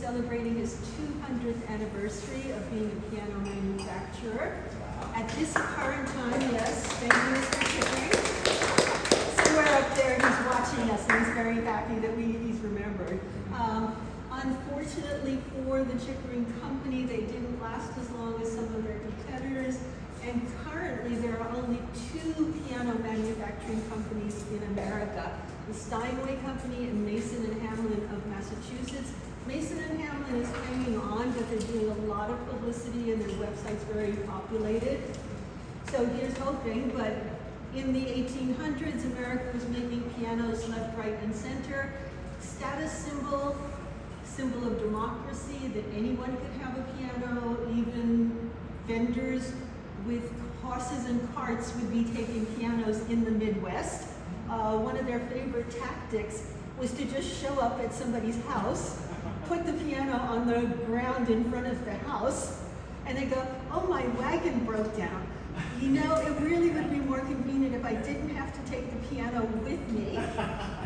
celebrating his 200th anniversary of being a piano manufacturer. At this current time, yes, thank you, Mr. Chickering. Somewhere up there, he's watching us, and he's very happy that he's remembered. Unfortunately for the Chickering Company, they didn't last as long as some of their competitors, and currently there are only 2 piano manufacturing companies in America. The Steinway Company and Mason and Hamlin of Massachusetts. Mason and Hamlin is hanging on, but they're doing a lot of publicity and their website's very populated. So here's hoping, but in the 1800s, America was making pianos left, right, and center. Status symbol, symbol of democracy, that anyone could have a piano, even vendors with horses and carts would be taking pianos in the Midwest. One of their favorite tactics was to just show up at somebody's house, put the piano on the ground in front of the house, and they go, oh, my wagon broke down. You know, it really would be more convenient if I didn't have to take the piano with me,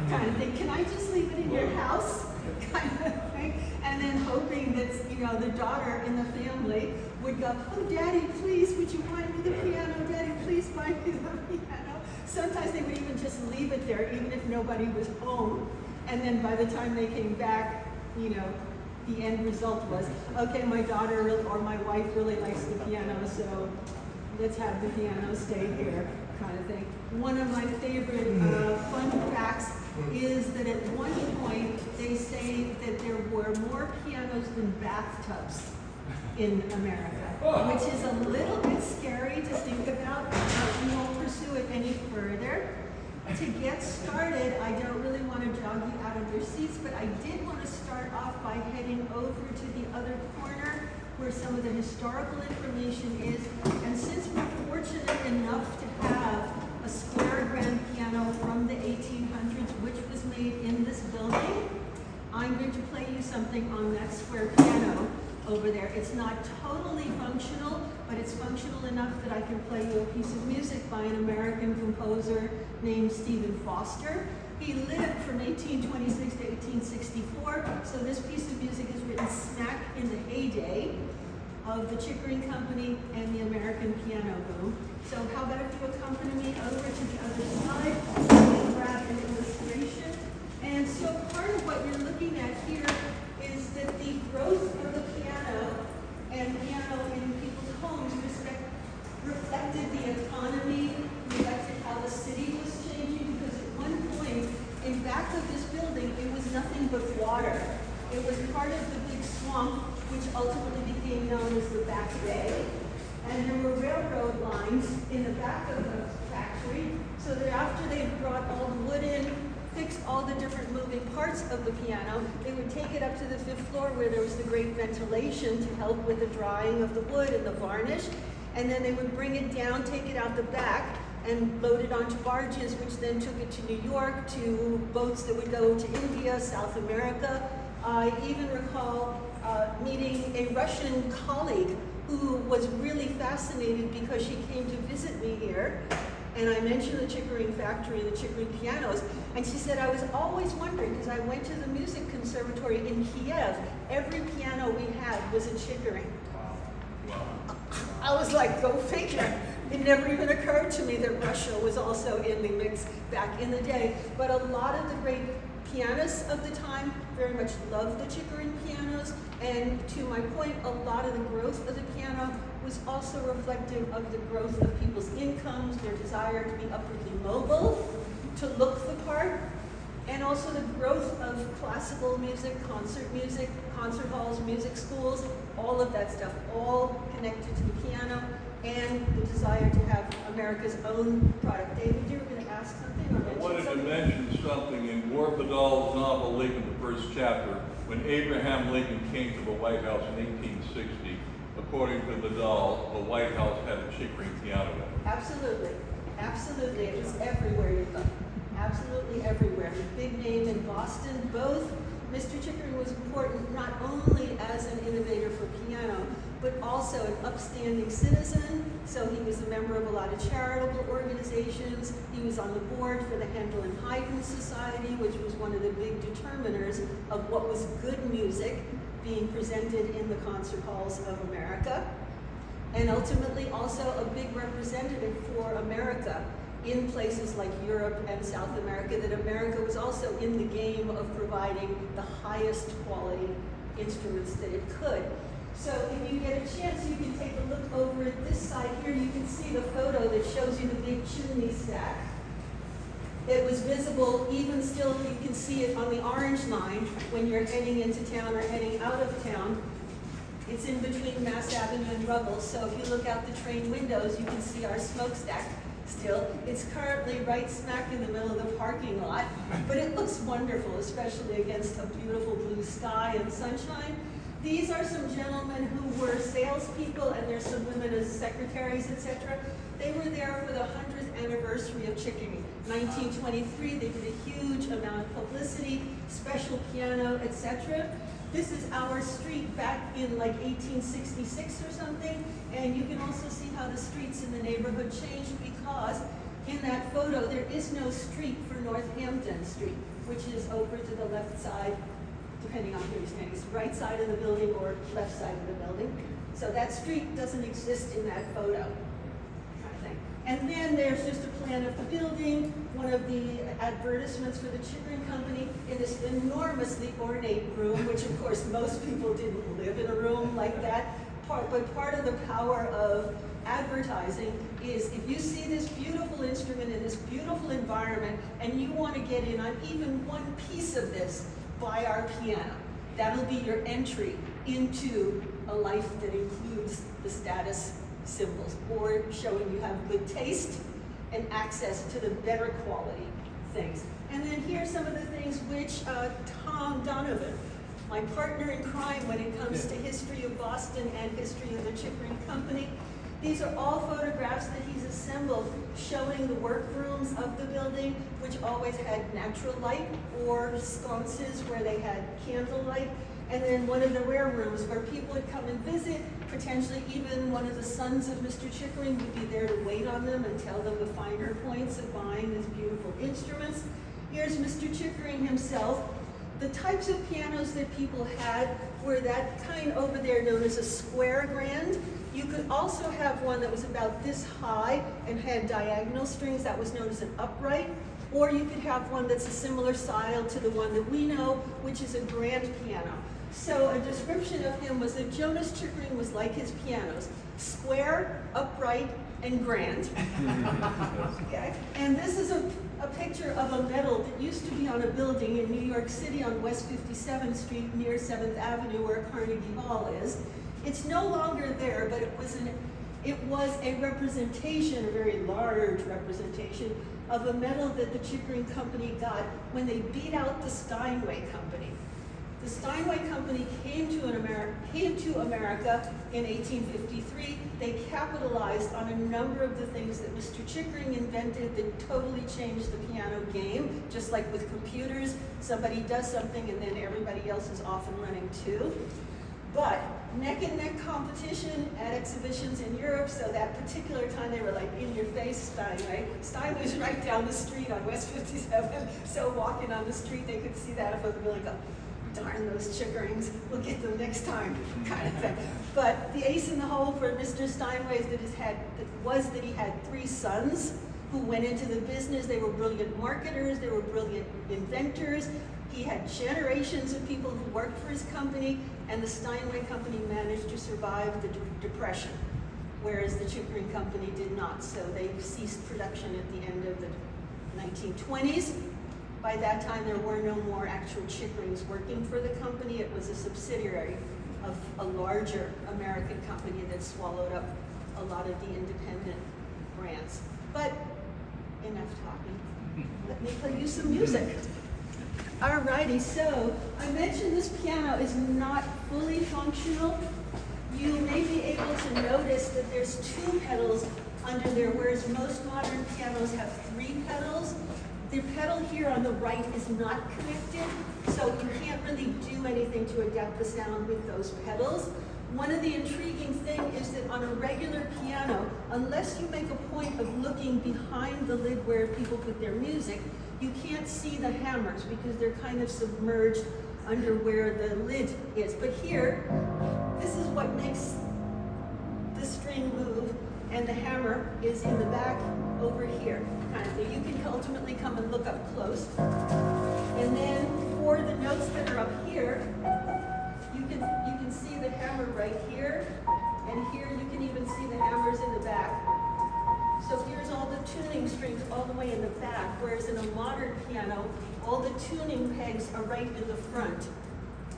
kind of thing. Can I just leave it in your house? Kind of thing. And then hoping that, you know, the daughter in the family would go, oh, Daddy, please, would you buy me the piano? Daddy, please buy me the piano. Sometimes they would even just leave it there, even if nobody was home. And then by the time they came back, you know, the end result was, okay, my daughter or my wife really likes the piano, so let's have the piano stay here, kind of thing. One of my favorite fun facts is that at one point they say that there were more pianos than bathtubs in America, which is a little bit scary to think about. We won't pursue it any further. To get started, I don't really want to jog you out of your seats, but I did want to start off by heading over to the other corner where some of the historical information is. And since we're fortunate enough to have a square grand piano from the 1800s, which was made in this building, I'm going to play you something on that square piano over there. It's not totally functional, but it's functional enough that I can play you a piece of music by an American composer named Stephen Foster. He lived from 1826 to 1864, so this piece of music is written smack in the heyday of the Chickering Company and the American piano boom. So how about if you accompany me over to the other side and grab an illustration. And so part of what you're looking at here is that the growth of the piano and piano in people's homes reflected the economy, reflected how the city was changing, because at one point, in back of this building, it was nothing but water. It was part of the big swamp, which ultimately became known as the Back Bay. And there were railroad lines in the back of the factory, so that after they brought all the wood in, fixed all the different moving parts of the piano, they would take it up to the 5th floor where there was the great ventilation to help with the drying of the wood and the varnish. And then they would bring it down, take it out the back, and load it onto barges, which then took it to New York, to boats that would go to India, South America. I even recall meeting a Russian colleague who was really fascinated because she came to visit me here. And I mentioned the Chickering factory and the Chickering pianos. And she said, I was always wondering, because I went to the music conservatory in Kiev, every piano we had was a Chickering. I was like, go figure. It never even occurred to me that Russia was also in the mix back in the day. But a lot of the great pianists of the time very much loved the Chickering pianos. And to my point, a lot of the growth of the piano was also reflective of the growth of people's incomes, their desire to be upwardly mobile, to look the part, and also the growth of classical music, concert halls, music schools, all of that stuff, all connected to the piano and the desire to have America's own product. David, you were going to ask something? Or I wanted something? to mention something in Warpadal's novel, Lincoln, the first chapter, when Abraham Lincoln came to the White House in 1860, according to the doll, the White House had a Chickering piano in it. Absolutely. Absolutely. It was everywhere you look. Absolutely everywhere. The big name in Boston, both. Mr. Chickering was important not only as an innovator for piano, but also an upstanding citizen. So he was a member of a lot of charitable organizations. He was on the board for the Handel and Haydn Society, which was one of the big determiners of what was good music. being presented in the concert halls of America, and ultimately also a big representative for America in places like Europe and South America, that America was also in the game of providing the highest quality instruments that it could. So if you get a chance, you can take a look over at this side here. You can see the photo that shows you the big chimney stack. It was visible, even still you can see it on the orange line when you're heading into town or heading out of town. It's in between Mass Avenue and Ruggles, so if you look out the train windows, you can see our smokestack still. It's currently right smack in the middle of the parking lot, but it looks wonderful, especially against a beautiful blue sky and sunshine. These are some gentlemen who were salespeople, and there's some women as secretaries, etc. They were there for the 100th anniversary of Chickering. 1923, they did a huge amount of publicity, special piano, etc. This is our street back in like 1866 or something, and you can also see how the streets in the neighborhood changed, because in that photo there is no street for Northampton Street, which is over to the left side, depending on who you're standing, it's right side of the building or left side of the building. So that street doesn't exist in that photo. And then there's just a plan of the building, one of the advertisements for the Chickering Company in this enormously ornate room, which of course most people didn't live in a room like that. But part of the power of advertising is if you see this beautiful instrument in this beautiful environment and you want to get in on even one piece of this, buy our piano. That'll be your entry into a life that includes the status symbols, or showing you have good taste and access to the better quality things. And then here's some of the things which Tom Donovan, my partner in crime when it comes to history of Boston and history of the Chickering Company, these are all photographs that he's assembled showing the workrooms of the building, which always had natural light, or sconces where they had candlelight. And then one of the rare rooms where people would come and visit, potentially even one of the sons of Mr. Chickering would be there to wait on them and tell them the finer points of buying these beautiful instruments. Here's Mr. Chickering himself. The types of pianos that people had were that kind over there known as a square grand. You could also have one that was about this high and had diagonal strings, that was known as an upright. Or you could have one that's a similar style to the one that we know, which is a grand piano. So a description of him was that Jonas Chickering was like his pianos, square, upright, and grand. Okay? And this is a picture of a medal that used to be on a building in New York City on West 57th Street near 7th Avenue where Carnegie Hall is. It's no longer there, but it was a representation, a very large representation, of a medal that the Chickering Company got when they beat out the Steinway Company. The Steinway Company came to America in 1853. They capitalized on a number of the things that Mr. Chickering invented that totally changed the piano game, just like with computers. Somebody does something and then everybody else is off and running too. But neck-and-neck competition at exhibitions in Europe, so that particular time they were like in your face, Steinway. Steinway's right down the street on West 57, so walking on the street they could see that if it really go, darn those Chickerings, we'll get them next time, kind of thing. But the ace in the hole for Mr. Steinway was that he had 3 sons who went into the business. They were brilliant marketers, they were brilliant inventors. He had generations of people who worked for his company, and the Steinway Company managed to survive the Depression, whereas the Chickering Company did not. So they ceased production at the end of the 1920s. By that time, there were no more actual Chickerings working for the company. It was a subsidiary of a larger American company that swallowed up a lot of the independent brands. But enough talking. Let me play you some music. Alrighty, so I mentioned this piano is not fully functional. You may be able to notice that there's 2 pedals under there, whereas most modern pianos have 3 pedals. The pedal here on the right is not connected, so you can't really do anything to adapt the sound with those pedals. One of the intriguing things is that on a regular piano, unless you make a point of looking behind the lid where people put their music, you can't see the hammers because they're kind of submerged under where the lid is. But here, this is what makes the string move, and the hammer is in the back over here, kind of thing. You can ultimately come and look up close. And then for the notes that are up here, you can see the hammer right here, and here you can even see the hammers in the back. So here's all the tuning strings all the way in the back, whereas in a modern piano, all the tuning pegs are right in the front,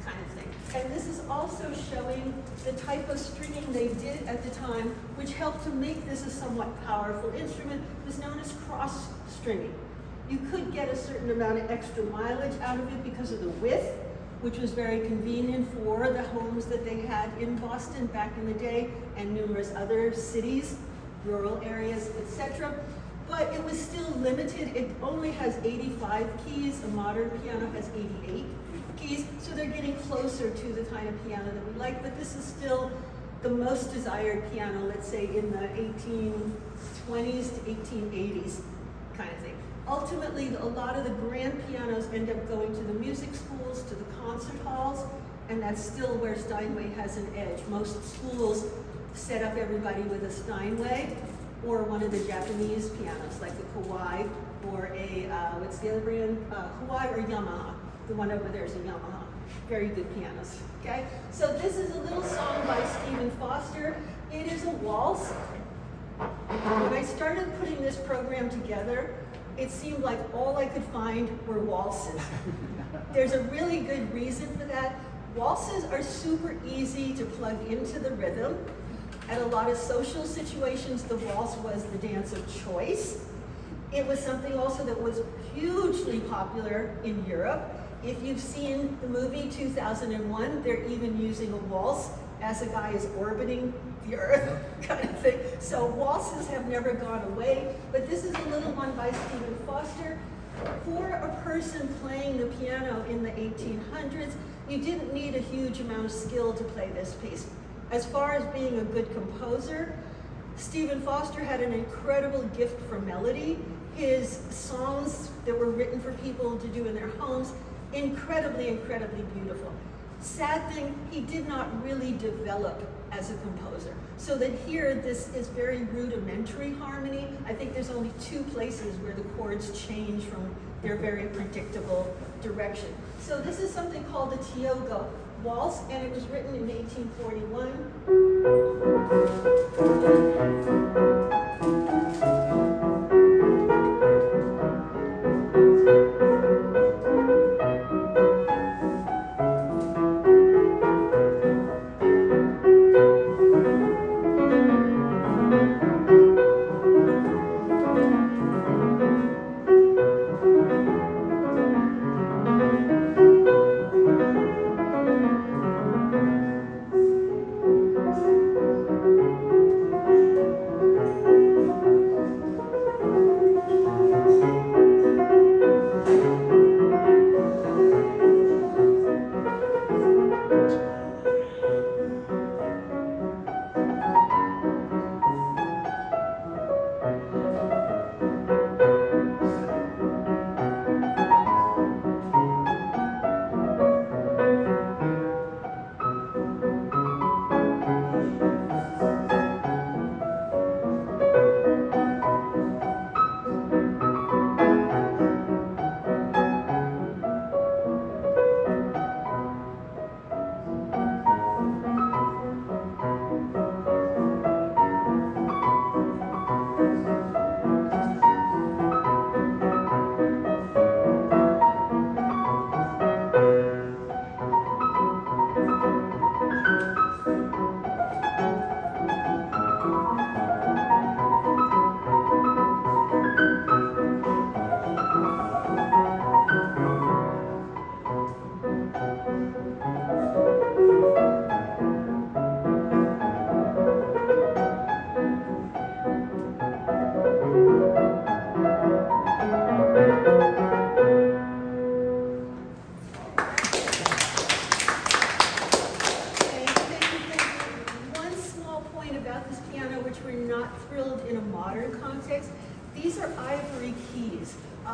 kind of thing. And this is also showing the type of stringing they did at the time, which helped to make this a somewhat powerful instrument. It was known as cross stringing. You could get a certain amount of extra mileage out of it because of the width, which was very convenient for the homes that they had in Boston back in the day and numerous other cities, rural areas, etc. But it was still limited. It only has 85 keys. A modern piano has 88 keys. So they're getting closer to the kind of piano that we like, but this is still the most desired piano, let's say in the 1820s to 1880s kind of thing. Ultimately, a lot of the grand pianos end up going to the music schools, to the concert halls, and that's still where Steinway has an edge. Most schools set up everybody with a Steinway or one of the Japanese pianos, like the Kawai or a, what's the other brand? Kawai or Yamaha. The one over there is a Yamaha. Very good pianos, okay? So this is a little song by Stephen Foster. It is a waltz. When I started putting this program together, it seemed like all I could find were waltzes. There's a really good reason for that. Waltzes are super easy to plug into the rhythm. At a lot of social situations, the waltz was the dance of choice. It was something also that was hugely popular in Europe. If you've seen the movie 2001, they're even using a waltz as a guy is orbiting the earth, kind of thing. So waltzes have never gone away, but this is a little one by Stephen Foster. For a person playing the piano in the 1800s, you didn't need a huge amount of skill to play this piece. As far as being a good composer, Stephen Foster had an incredible gift for melody. His songs that were written for people to do in their homes, incredibly, incredibly beautiful. Sad thing, he did not really develop as a composer. So that here, this is very rudimentary harmony. I think there's only 2 places where the chords change from their very predictable direction. So this is something called the Tioga Waltz, and it was written in 1841.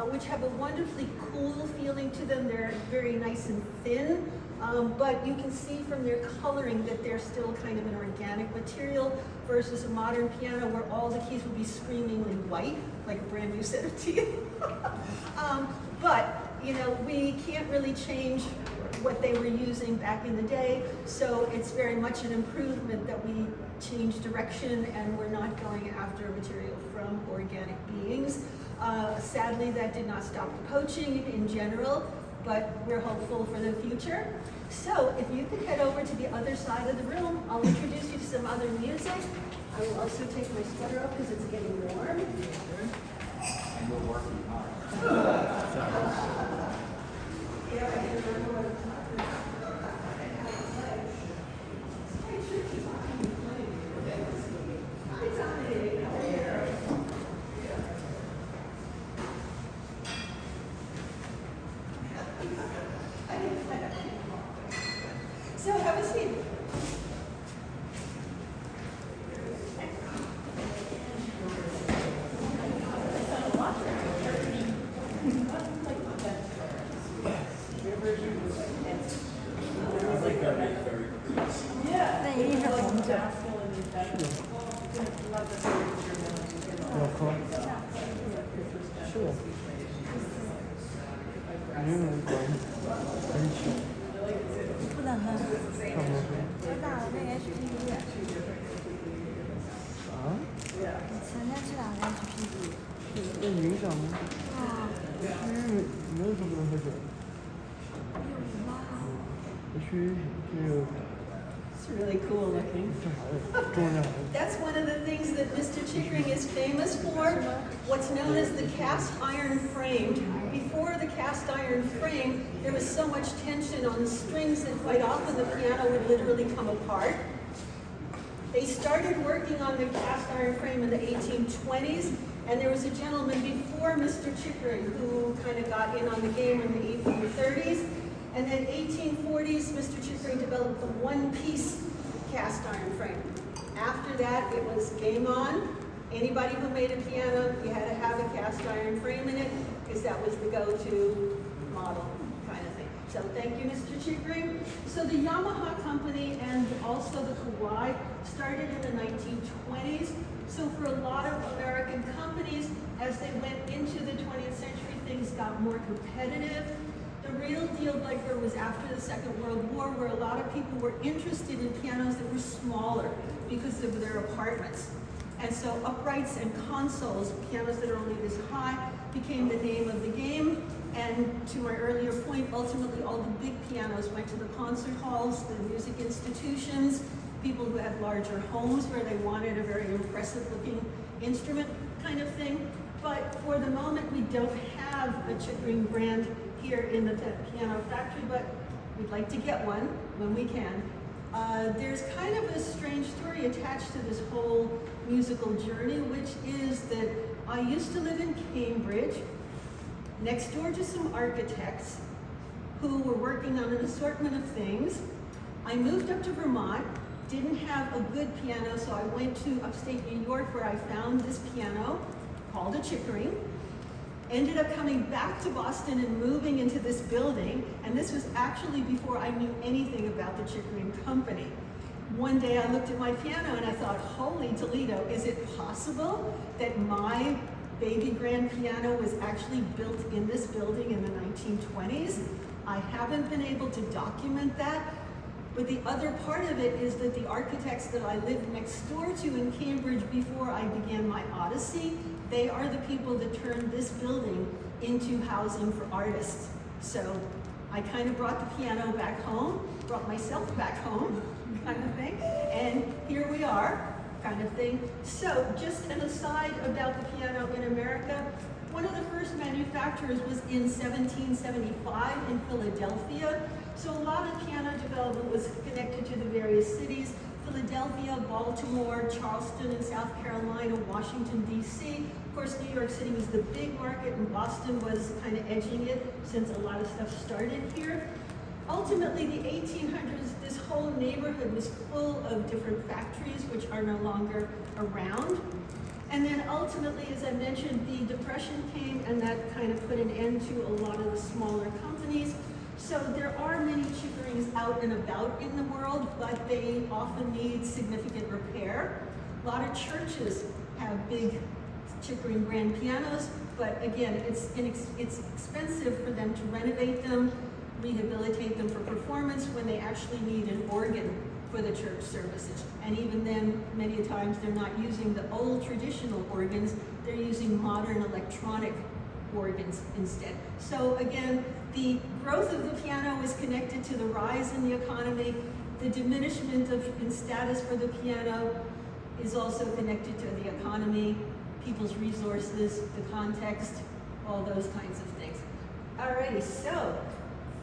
which have a wonderfully cool feeling to them. They're very nice and thin, but you can see from their coloring that they're still kind of an organic material versus a modern piano where all the keys will be screamingly white, like a brand new set of teeth. But, you know, we can't really change what they were using back in the day, so it's very much an improvement that we change direction and we're not going after material from organic beings. Sadly, that did not stop the poaching in general, but we're hopeful for the future. So if you could head over to the other side of the room, I'll introduce you to some other music. I will also take my sweater off because it's getting warm. And we're working hard. Yeah, I didn't remember what it's talking about. So have a seat. It's really cool looking. That's one of the things that Mr. Chickering is famous for, what's known as the cast iron frame. Before the cast iron frame, there was so much tension on the strings that quite often the piano would literally come apart. They started working on the cast iron frame in the 1820s, and there was a gentleman before Mr. Chickering who kind of got in on the game in the 1830s. And then 1840s, Mr. Chickering developed the one-piece cast iron frame. After that, it was game on. Anybody who made a piano, you had to have a cast iron frame in it, because that was the go-to model kind of thing. So thank you, Mr. Chickering. So the Yamaha company and also the Kawai started in the 1920s. So for a lot of American companies, as they went into the 20th century, things got more competitive. The real deal breaker was after the Second World War, where a lot of people were interested in pianos that were smaller because of their apartments. And so uprights and consoles, pianos that are only this high, became the name of the game. And to my earlier point, ultimately all the big pianos went to the concert halls, the music institutions, people who had larger homes where they wanted a very impressive looking instrument kind of thing. But for the moment, we don't have a Chickering brand here in the piano factory, but we'd like to get one when we can. There's kind of a strange story attached to this whole musical journey, which is that I used to live in Cambridge, next door to some architects who were working on an assortment of things. I moved up to Vermont, didn't have a good piano, so I went to upstate New York where I found this piano called a Chickering. Ended up coming back to Boston and moving into this building, and this was actually before I knew anything about the Chickering company. One day I looked at my piano and I thought, holy Toledo, is it possible that my baby grand piano was actually built in this building in the 1920s? I haven't been able to document that, but the other part of it is that the architects that I lived next door to in Cambridge before I began my odyssey, they are the people that turned this building into housing for artists. So I kind of brought the piano back home, brought myself back home, kind of thing, and here we are, kind of thing. So just an aside about the piano in America, one of the first manufacturers was in 1775 in Philadelphia. So a lot of piano development was connected to the various cities. Philadelphia, Baltimore, Charleston in South Carolina, Washington, D.C. Of course, New York City was the big market, and Boston was kind of edging it since a lot of stuff started here. Ultimately, the 1800s, this whole neighborhood was full of different factories which are no longer around. And then ultimately, as I mentioned, the Depression came and that kind of put an end to a lot of the smaller companies. So there are many Chickerings out and about in the world, but they often need significant repair. A lot of churches have big Chickering grand pianos, but again, it's expensive for them to renovate them, rehabilitate them for performance when they actually need an organ for the church services. And even then, many times they're not using the old traditional organs, they're using modern electronic organs instead. So again, the growth of the piano is connected to the rise in the economy. The diminishment in status for the piano is also connected to the economy, people's resources, the context, all those kinds of things. Alrighty, so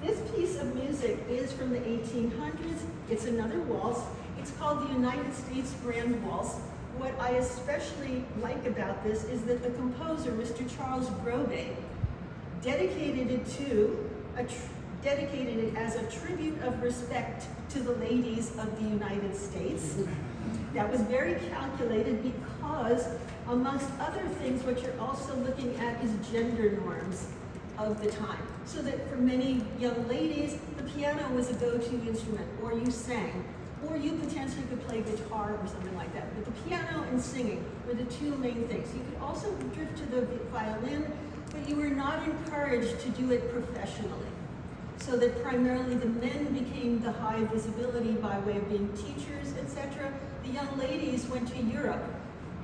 this piece of music is from the 1800s. It's another waltz. It's called the United States Grand Waltz. What I especially like about this is that the composer, Mr. Charles Grobe, dedicated it as a tribute of respect to the ladies of the United States. That was very calculated because, amongst other things, what you're also looking at is gender norms of the time. So that for many young ladies, the piano was a go-to instrument, or you sang, or you potentially could play guitar or something like that. But the piano and singing were the two main things. You could also drift to the violin, but you were not encouraged to do it professionally. So that primarily the men became the high visibility by way of being teachers, etc. The young ladies went to Europe,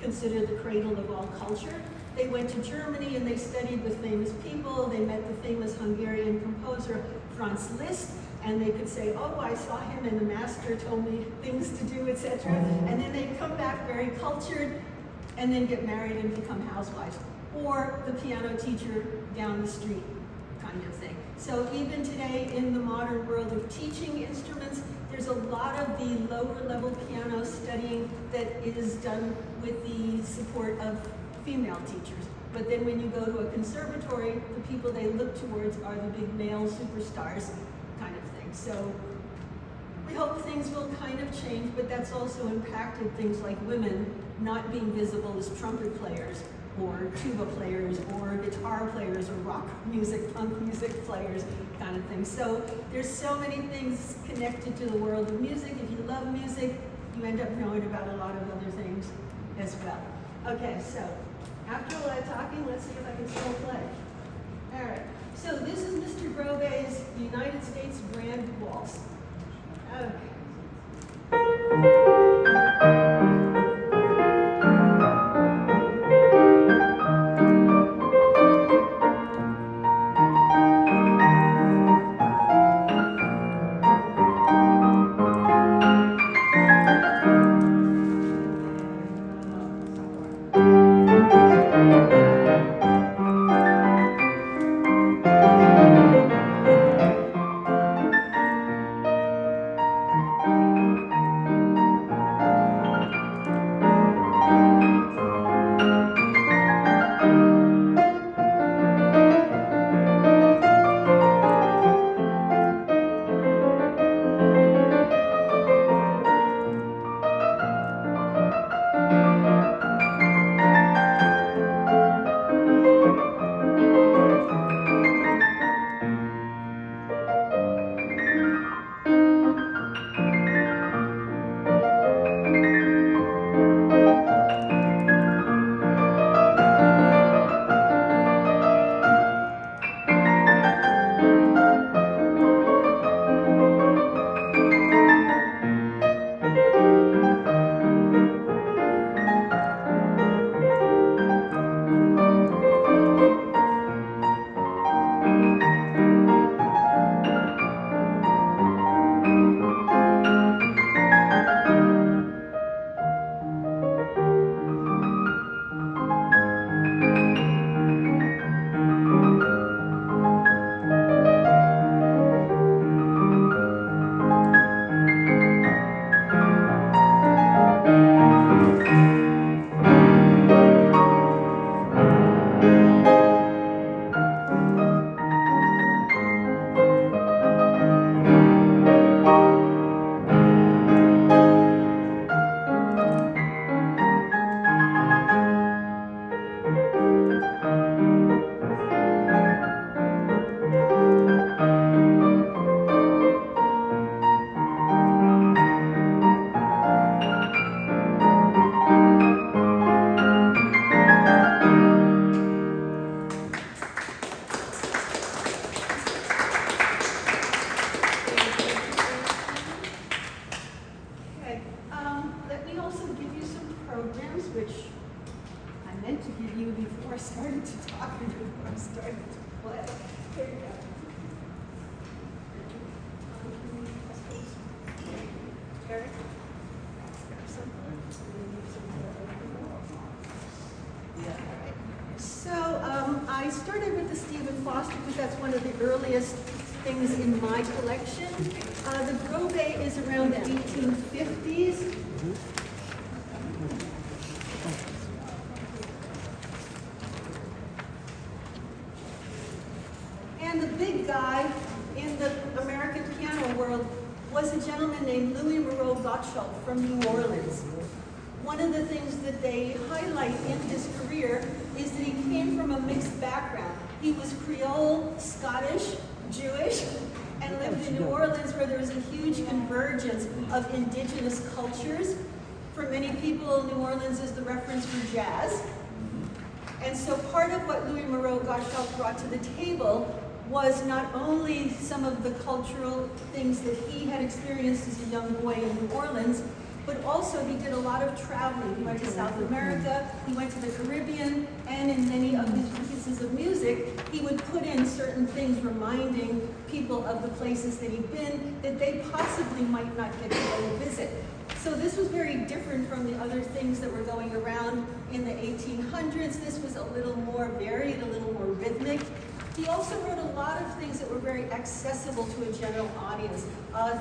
considered the cradle of all culture. They went to Germany and they studied with famous people. They met the famous Hungarian composer Franz Liszt, and they could say, oh, I saw him and the master told me things to do, etc. And then they'd come back very cultured and then get married and become housewives. Or the piano teacher down the street kind of thing. So even today in the modern world of teaching instruments, there's a lot of the lower level piano studying that is done with the support of female teachers. But then when you go to a conservatory, the people they look towards are the big male superstars kind of thing. So we hope things will kind of change, but that's also impacted things like women not being visible as trumpet players or tuba players or guitar players or rock music, punk music players kind of thing. So there's so many things connected to the world of music. If you love music, you end up knowing about a lot of other things as well. Okay, so after a lot of talking, let's see if I can still play. All right, so this is Mr. Grobe's United States Grand Waltz. Okay. started with the Stephen Foster because that's one of the earliest things in my collection. The Grobe is around the 1850s. And the big guy in the American piano world was a gentleman named Louis Moreau Gottschalk from New Orleans. One of the things that they highlight in his career is that he came from a mixed background. He was Creole, Scottish, Jewish, and lived in New Orleans where there was a huge convergence of indigenous cultures. For many people, New Orleans is the reference for jazz. And so part of what Louis Moreau Gottschalk brought to the table was not only some of the cultural things that he had experienced as a young boy in New Orleans, but also he did a lot of traveling. He went to South America, he went to the Caribbean, and in many of his pieces of music, he would put in certain things reminding people of the places that he'd been that they possibly might not get to go visit. So this was very different from the other things that were going around in the 1800s. This was a little more varied, a little more rhythmic. He also wrote a lot of things that were very accessible to a general audience.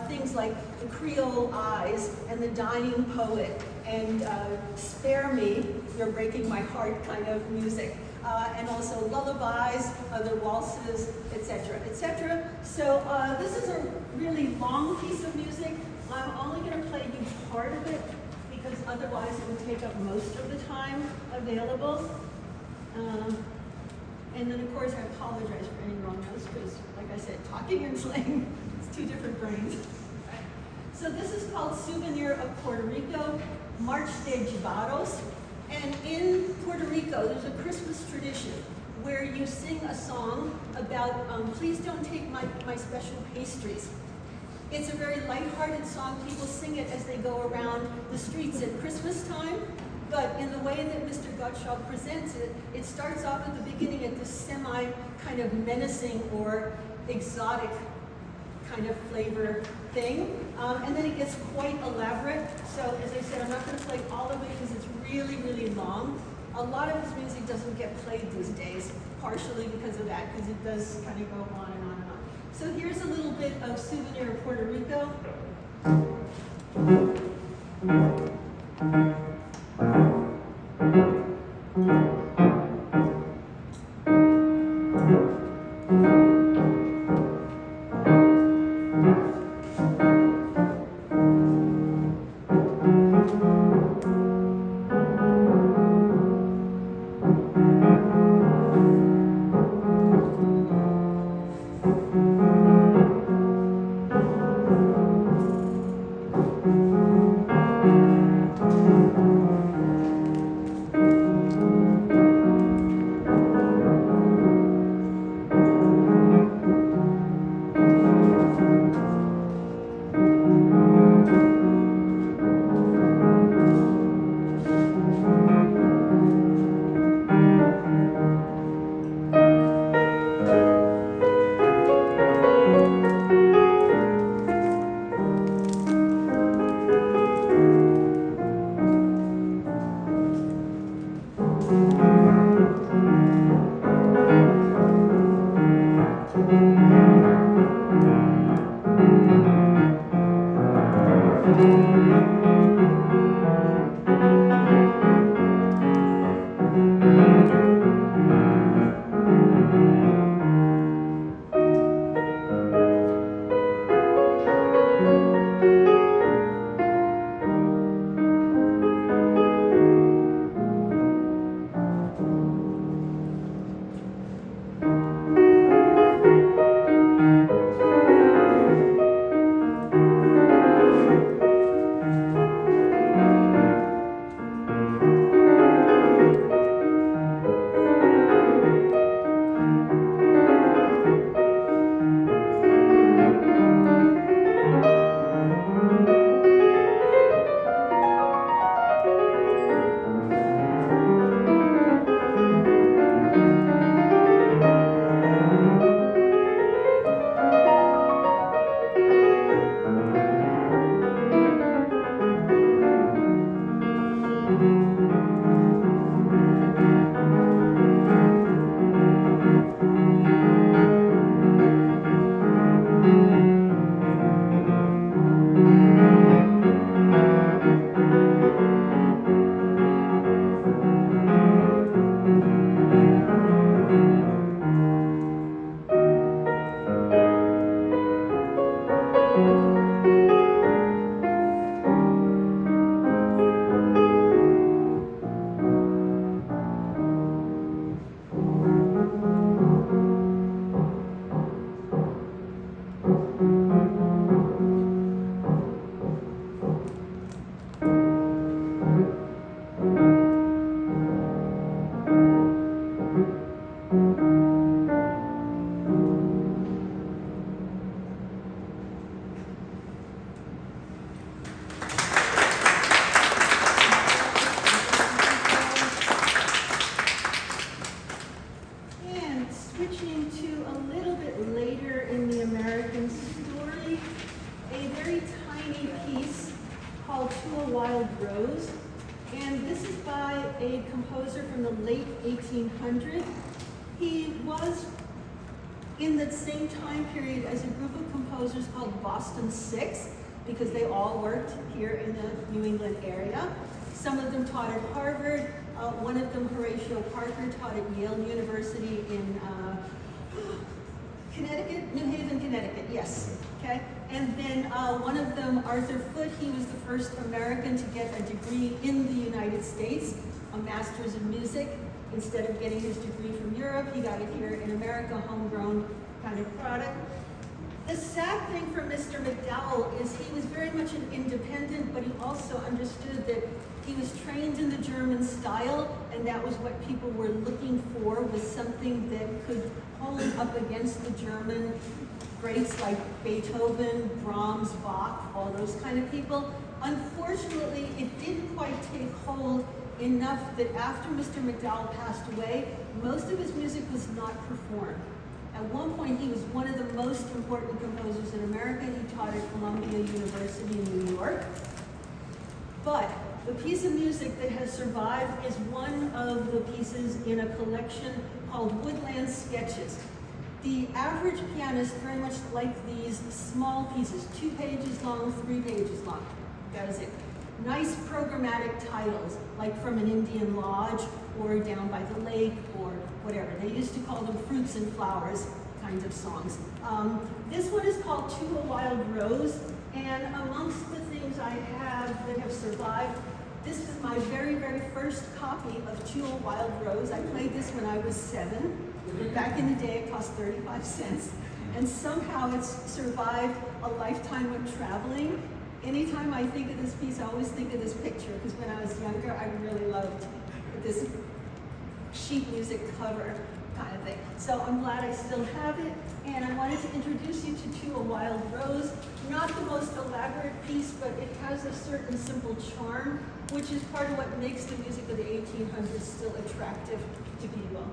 Things like The Creole Eyes and The Dying Poet and Spare Me, You're Breaking My Heart kind of music. And also lullabies, other waltzes, etc., etc. So this is a really long piece of music. I'm only going to play you part of it because otherwise it would take up most of the time available. And then, of course, I apologize for any wrong notes because, like I said, talking and slang, it's two different brains. So this is called Souvenir of Puerto Rico, March de Jibaros. And in Puerto Rico, there's a Christmas tradition where you sing a song about, please don't take my special pastries. It's a very lighthearted song. People sing it as they go around the streets at Christmas time. But in the way that Mr. Gottschalk presents it, it starts off at the beginning at this semi kind of menacing or exotic kind of flavor thing. And then it gets quite elaborate. So as I said, I'm not going to play all of it because it's really, really long. A lot of his music doesn't get played these days, partially because of that, because it does kind of go on and on and on. So here's a little bit of Souvenir of Puerto Rico. called To a Wild Rose. And this is by a composer from the late 1800s. He was in the same time period as a group of composers called Boston Six, because they all worked here in the New England area. Some of them taught at Harvard. One of them, Horatio Parker, taught at Yale University in Connecticut, New Haven, Connecticut, yes, okay? And then one of them, Arthur Foote, he was the first American to get a degree in the United States, a master's in music. Instead of getting his degree from Europe, he got it here in America, homegrown kind of product. The sad thing for Mr. McDowell is he was very much an independent, but he also understood that he was trained in the German style, and that was what people were looking for, was something that could hold up against the German greats like Beethoven, Brahms, Bach, all those kind of people. Unfortunately, it didn't quite take hold enough that after Mr. McDowell passed away, most of his music was not performed. At one point, he was one of the most important composers in America. He taught at Columbia University in New York. But the piece of music that has survived is one of the pieces in a collection called Woodland Sketches. The average pianist very much liked these small pieces, 2 pages long, 3 pages long. That is it. Nice programmatic titles, like From an Indian Lodge, or Down by the Lake, or whatever. They used to call them fruits and flowers kinds of songs. This one is called To a Wild Rose, and amongst the things I have that have survived, this is my very, very first copy of To a Wild Rose. I played this when I was 7. Back in the day, it cost 35 cents. And somehow it's survived a lifetime of traveling. Anytime I think of this piece, I always think of this picture, because when I was younger, I really loved this sheet music cover kind of thing. So I'm glad I still have it, and I wanted to introduce you to a Wild Rose. Not the most elaborate piece, but it has a certain simple charm, which is part of what makes the music of the 1800s still attractive to people.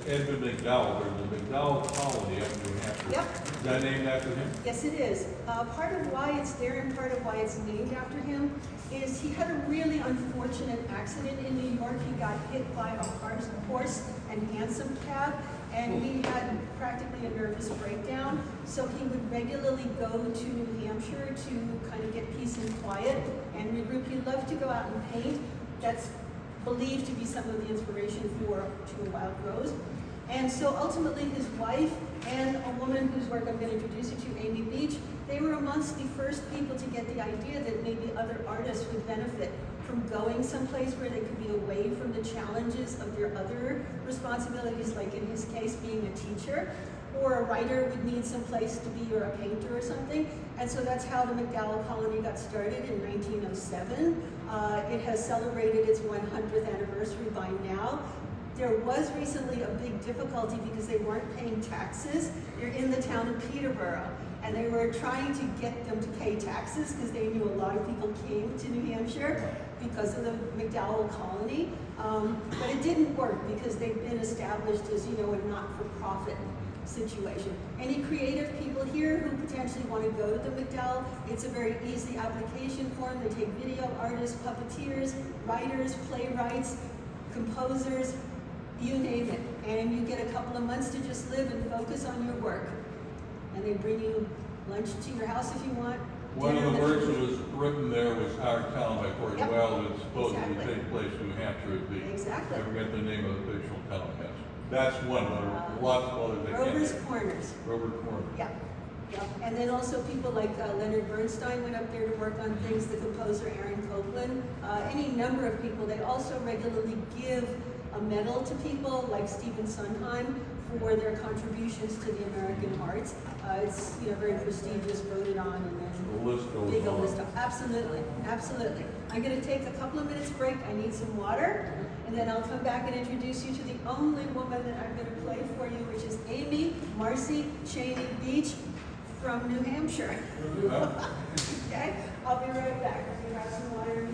Edmund McDowell, there's a McDowell colony up in New Hampshire. Yep. Is that named after him? Yes, it is. Part of why it's there and part of why it's named after him is he had a really unfortunate accident in New York. He got hit by a horse and hansom cab, and he had practically a nervous breakdown. So he would regularly go to New Hampshire to kind of get peace and quiet and regroup. He loved to go out and paint. That's believed to be some of the inspiration for To a Wild Rose. And so ultimately his wife and a woman whose work I'm going to introduce you to, Amy Beach, they were amongst the first people to get the idea that maybe other artists would benefit from going someplace where they could be away from the challenges of their other responsibilities, like in his case being a teacher, or a writer would need some place to be, or a painter or something. And so that's how the MacDowell Colony got started in 1907. It has celebrated its 100th anniversary by now. There was recently a big difficulty because they weren't paying taxes. They're in the town of Peterborough, and they were trying to get them to pay taxes because they knew a lot of people came to New Hampshire because of the MacDowell Colony. But it didn't work because they've been established as, you know, a not-for-profit situation. Any creative people here who potentially want to go to the MacDowell, it's a very easy application form. They take video artists, puppeteers, writers, playwrights, composers, you name it. And you get a couple of months to just live and focus on your work. And they bring you lunch to your house if you want. One of dinner the works if you- that was written there was Our Town by Porto, Yep. that supposedly Exactly. take place in New Hampshire at the, Exactly. I forget the name of the fictional town has. That's one, but there are lots of others that can't. Grover's Corners. Grover Corner. Yeah. Yeah. And then also people like Leonard Bernstein went up there to work on things, the composer Aaron Copland, any number of people. They also regularly give a medal to people like Stephen Sondheim for their contributions to the American arts. It's, you know, very prestigious, voted on, and then The list goes big on. list. Absolutely, absolutely. I'm going to take a couple of minutes break. I need some water, and then I'll come back and introduce you to the only woman that I'm going to play for you, which is Amy Marcy Cheney Beach from New Hampshire. Okay, I'll be right back. Let me grab some water.